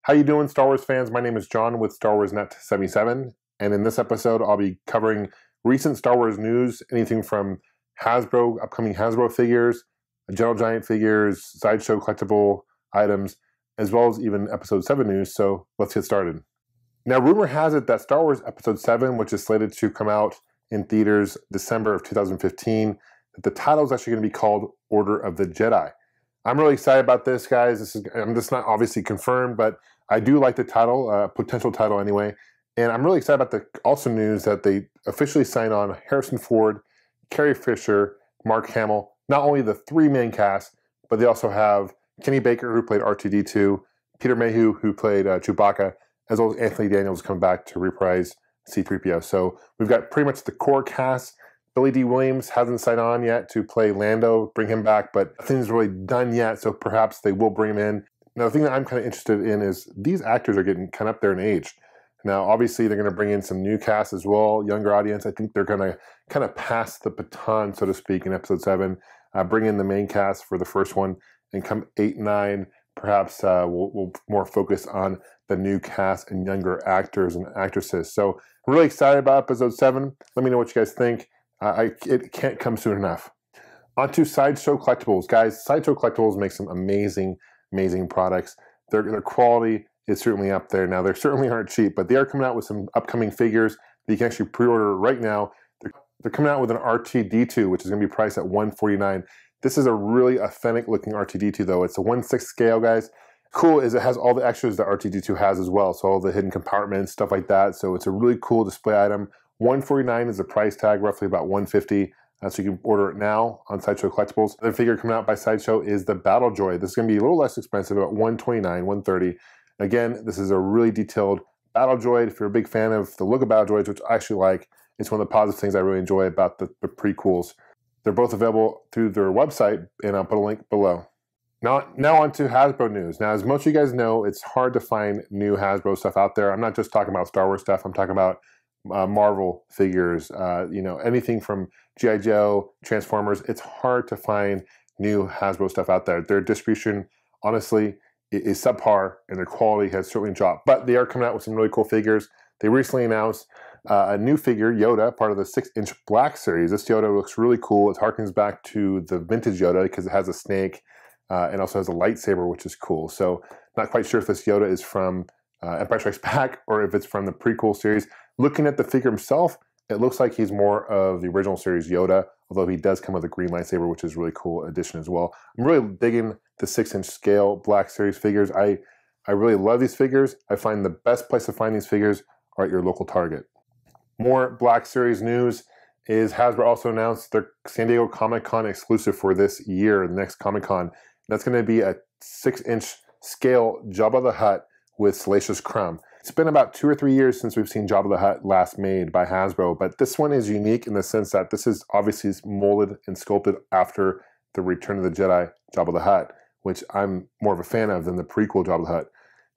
How you doing, Star Wars fans? My name is John with Starwarsnut77, and in this episode, I'll be covering recent Star Wars news, anything from Hasbro, upcoming Hasbro figures, Gentle Giant figures, Sideshow collectible items, as well as even Episode 7 news, so let's get started. Now, rumor has it that Star Wars Episode 7, which is slated to come out in theaters December of 2015, that the title is actually going to be called Order of the Jedi. I'm really excited about this, guys. This is not obviously confirmed, but I do like the title, potential title anyway. And I'm really excited about the also news that they officially signed on Harrison Ford, Carrie Fisher, Mark Hamill, not only the three main cast, but they also have Kenny Baker, who played R2-D2, Peter Mayhew, who played Chewbacca, as well as Anthony Daniels coming back to reprise C-3PO. So we've got pretty much the core cast. Billy D. Williams hasn't signed on yet to play Lando, bring him back, but nothing's really done yet, so perhaps they will bring him in. Now, the thing that I'm kind of interested in is these actors are getting kind of up there in age. Now, obviously, they're going to bring in some new cast as well, younger audience. I think they're going to kind of pass the baton, so to speak, in Episode 7, bring in the main cast for the first one, and come 8, 9, perhaps we'll more focus on the new cast and younger actors and actresses. So I'm really excited about Episode 7. Let me know what you guys think. It can't come soon enough. On to Sideshow Collectibles. Guys, Sideshow Collectibles make some amazing products. Their quality is certainly up there. Now, they certainly aren't cheap, but they are coming out with some upcoming figures that you can actually pre-order right now. They're coming out with an R2-D2, which is going to be priced at $149. This is a really authentic looking R2-D2, though. It's a 1/6 scale, guys. Cool is it has all the extras that R2-D2 has as well, so all the hidden compartments, stuff like that. So it's a really cool display item. $149 is the price tag, roughly about $150. So you can order it now on Sideshow Collectibles. The figure coming out by Sideshow is the Battle Droid. This is going to be a little less expensive, about $129, $130. Again, this is a really detailed Battle Droid. If you're a big fan of the look of Battle Droids, which I actually like, it's one of the positive things I really enjoy about the prequels. They're both available through their website, and I'll put a link below. Now on to Hasbro news. Now, as most of you guys know, it's hard to find new Hasbro stuff out there. I'm not just talking about Star Wars stuff. I'm talking about Marvel figures, anything from G.I. Joe, Transformers. It's hard to find new Hasbro stuff out there. Their distribution, honestly, is subpar, and their quality has certainly dropped. But they are coming out with some really cool figures. They recently announced a new figure, Yoda, part of the 6-inch Black series. This Yoda looks really cool. It harkens back to the vintage Yoda because it has a snake and also has a lightsaber, which is cool. So not quite sure if this Yoda is from Empire Strikes Back or if it's from the prequel series. Looking at the figure himself, it looks like he's more of the original series Yoda, although he does come with a green lightsaber, which is a really cool addition as well. I'm really digging the 6-inch scale Black series figures. I really love these figures. I find the best place to find these figures are at your local Target. More Black series news is Hasbro also announced their San Diego Comic-Con exclusive for this year, the next Comic-Con. That's going to be a 6-inch scale Jabba the Hutt with Salacious Crumb. It's been about 2 or 3 years since we've seen Jabba the Hutt last made by Hasbro, but this one is unique in the sense that this is obviously molded and sculpted after the Return of the Jedi Jabba the Hutt, which I'm more of a fan of than the prequel Jabba the Hutt.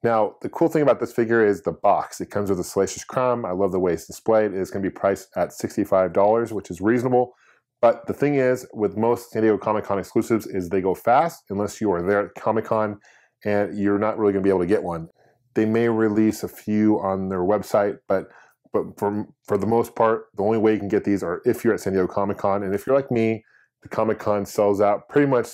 Now, the cool thing about this figure is the box. It comes with a Salacious Crumb. I love the way it's displayed. It's going to be priced at $65, which is reasonable. But the thing is, with most San Diego Comic-Con exclusives, is they go fast unless you are there at Comic-Con and you're not really going to be able to get one. They may release a few on their website, but for the most part, the only way you can get these are if you're at San Diego Comic-Con. And if you're like me, the Comic-Con sells out pretty much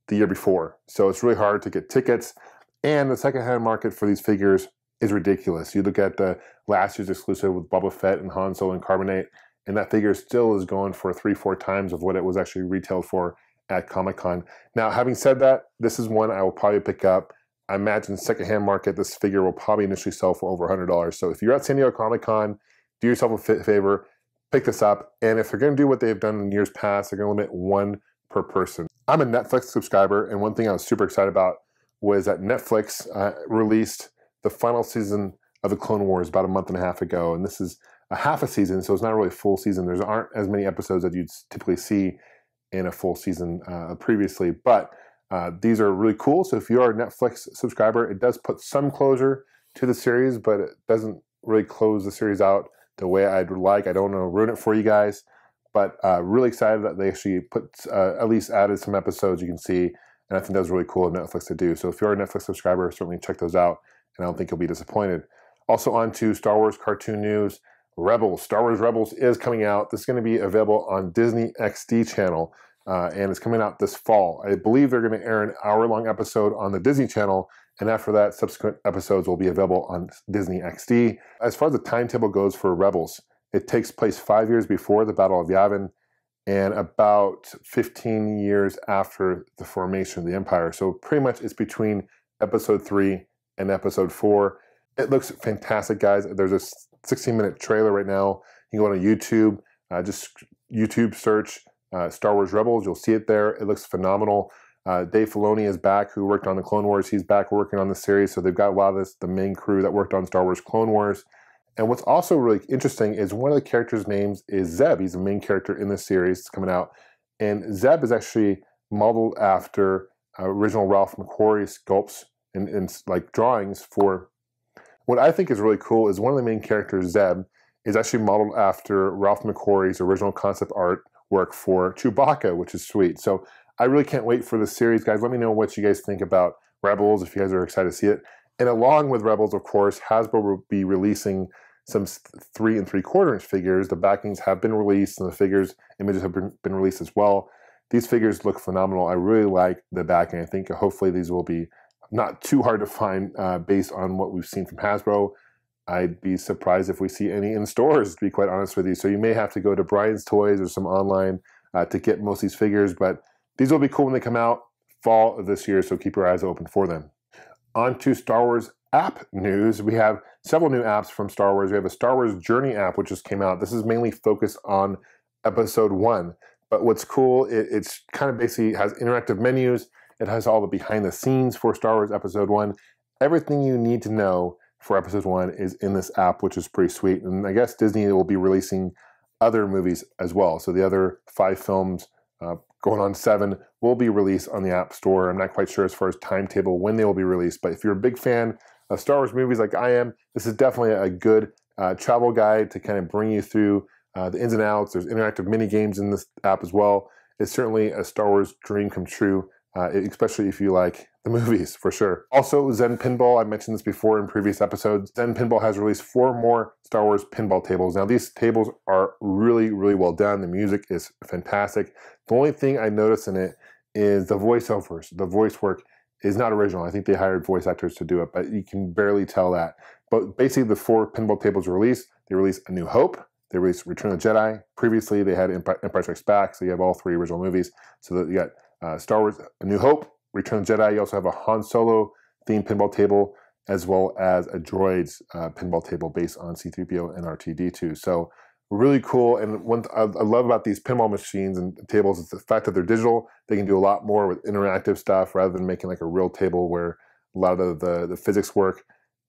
the year before. So it's really hard to get tickets. And the secondhand market for these figures is ridiculous. You look at the last year's exclusive with Boba Fett and Han Solo and Carbonate, and that figure still is going for 3-4 times of what it was actually retailed for at Comic-Con. Now, having said that, this is one I will probably pick up. I imagine secondhand market, this figure will probably initially sell for over $100. So if you're at San Diego Comic-Con, do yourself a favor, pick this up. And if they're going to do what they've done in years past, they're going to limit one per person. I'm a Netflix subscriber, and one thing I was super excited about was that Netflix released the final season of the Clone Wars about a month and a half ago. And this is a half a season, so it's not really a full season. There aren't as many episodes that you'd typically see in a full season previously. But these are really cool. So if you are a Netflix subscriber, it does put some closure to the series, but it doesn't really close the series out the way I'd like. I don't want to ruin it for you guys, but really excited that they actually put at least added some episodes you can see, and I think that's really cool of Netflix to do. So if you're a Netflix subscriber, certainly check those out and I don't think you'll be disappointed. Also on to Star Wars cartoon news. Rebels, Star Wars Rebels is coming out. This is going to be available on Disney XD channel, and it's coming out this fall. I believe they're going to air an hour-long episode on the Disney channel, and after that, subsequent episodes will be available on Disney XD. As far as the timetable goes for Rebels, it takes place 5 years before the Battle of Yavin and about 15 years after the formation of the Empire. So pretty much it's between Episode 3 and Episode 4. It looks fantastic, guys. There's a 16-minute trailer right now. You can go to YouTube, just YouTube search Star Wars Rebels. You'll see it there. It looks phenomenal. Dave Filoni is back, who worked on the Clone Wars. He's back working on the series, so they've got a lot of the main crew that worked on Star Wars Clone Wars. And what's also really interesting is one of the characters' names is Zeb. He's the main character in this series. It's coming out. And Zeb is actually modeled after original Ralph McQuarrie sculpts and like drawings for... What I think is really cool is one of the main characters, Zeb, is actually modeled after Ralph McQuarrie's original concept art work for Chewbacca, which is sweet. So I really can't wait for the series, guys. Let me know what you guys think about Rebels, if you guys are excited to see it. And along with Rebels, of course, Hasbro will be releasing some 3 3/4-inch figures. The backings have been released, and the figures images have been released as well. These figures look phenomenal. I really like the backing. I think hopefully these will be not too hard to find based on what we've seen from Hasbro. I'd be surprised if we see any in stores, to be quite honest with you. So you may have to go to Brian's Toys or some online to get most of these figures, but these will be cool when they come out fall of this year, so keep your eyes open for them. On to Star Wars app news. We have several new apps from Star Wars. We have a Star Wars Journey app, which just came out. This is mainly focused on Episode 1. But what's cool, it's kind of basically has interactive menus. It has all the behind the scenes for Star Wars Episode 1. Everything you need to know for Episode 1 is in this app, which is pretty sweet. And I guess Disney will be releasing other movies as well. So the other 5 films, going on 7, will be released on the App Store. I'm not quite sure as far as timetable when they will be released. But if you're a big fan of Star Wars movies like I am, this is definitely a good travel guide to kind of bring you through the ins and outs. There's interactive mini games in this app as well. It's certainly a Star Wars dream come true, especially if you like the movies, for sure. Also, Zen Pinball, I mentioned this before in previous episodes. Zen Pinball has released 4 more Star Wars pinball tables. Now, these tables are really, really well done. The music is fantastic. The only thing I noticed in it is the voiceovers. The voice work is not original. I think they hired voice actors to do it, but you can barely tell that. But basically, the 4 pinball tables released. They released A New Hope. They released Return of the Jedi. Previously, they had Empire Strikes Back, so you have all 3 original movies. So that you got Star Wars A New Hope, Return of the Jedi. You also have a Han Solo themed pinball table, as well as a Droids pinball table based on C-3PO and R2-D2. So really cool. And one I love about these pinball machines and tables is the fact that they're digital. They can do a lot more with interactive stuff rather than making like a real table where a lot of the physics work.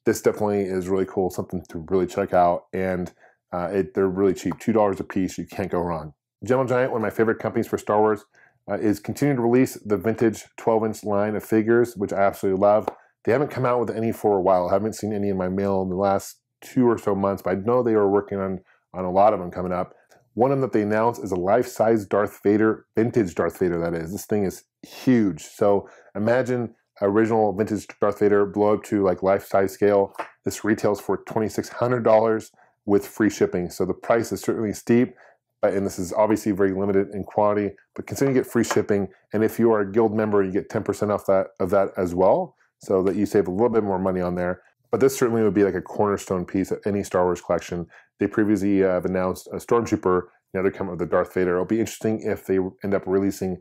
This definitely is really cool, something to really check out. And they're really cheap, $2 a piece. You can't go wrong. Gentle Giant, one of my favorite companies for Star Wars, is continuing to release the vintage 12-inch line of figures, which I absolutely love. They haven't come out with any for a while. I haven't seen any in my mail in the last 2 or so months, but I know they are working on a lot of them coming up. One of them that they announced is a life-size Darth Vader, vintage Darth Vader, that is. This thing is huge. So imagine original vintage Darth Vader blow up to like life-size scale. This retails for $2,600 with free shipping. So the price is certainly steep, and this is obviously very limited in quantity, but consider you get free shipping. And if you are a guild member, you get 10% off of that as well, so that you save a little bit more money on there. But this certainly would be like a cornerstone piece of any Star Wars collection. They previously have announced a Stormtrooper, now they're coming with the Darth Vader. It'll be interesting if they end up releasing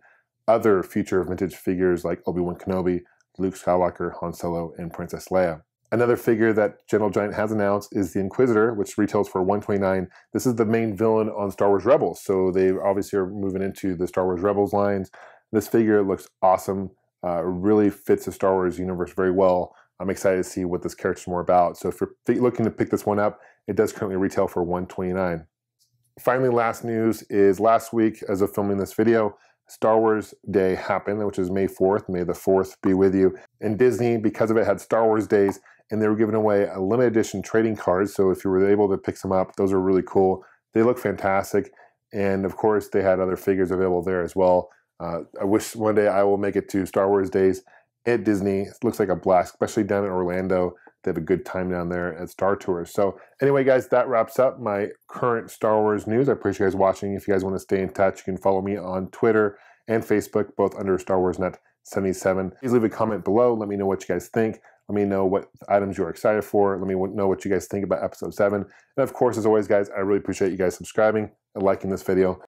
other future vintage figures like Obi-Wan Kenobi, Luke Skywalker, Han Solo, and Princess Leia. Another figure that Gentle Giant has announced is the Inquisitor, which retails for $129. This is the main villain on Star Wars Rebels, so they obviously are moving into the Star Wars Rebels lines. This figure looks awesome, really fits the Star Wars universe very well. I'm excited to see what this character is more about. So if you're looking to pick this one up, it does currently retail for $129. Finally, last news is last week, as of filming this video, Star Wars Day happened, which is May 4th. May the 4th be with you. And Disney, because of it, had Star Wars Days, and they were giving away a limited edition trading cards. So if you were able to pick some up, those are really cool. They look fantastic. And of course, they had other figures available there as well. I wish one day I will make it to Star Wars Days at Disney. It looks like a blast, especially down in Orlando. they have a good time down there at Star Tours. So anyway, guys, that wraps up my current Star Wars news. I appreciate you guys watching. If you guys want to stay in touch, you can follow me on Twitter and Facebook, both under Starwarsnet77. Please leave a comment below. Let me know what you guys think. Let me know what items you're excited for. Let me know what you guys think about Episode 7. And of course, as always, guys, I really appreciate you guys subscribing and liking this video.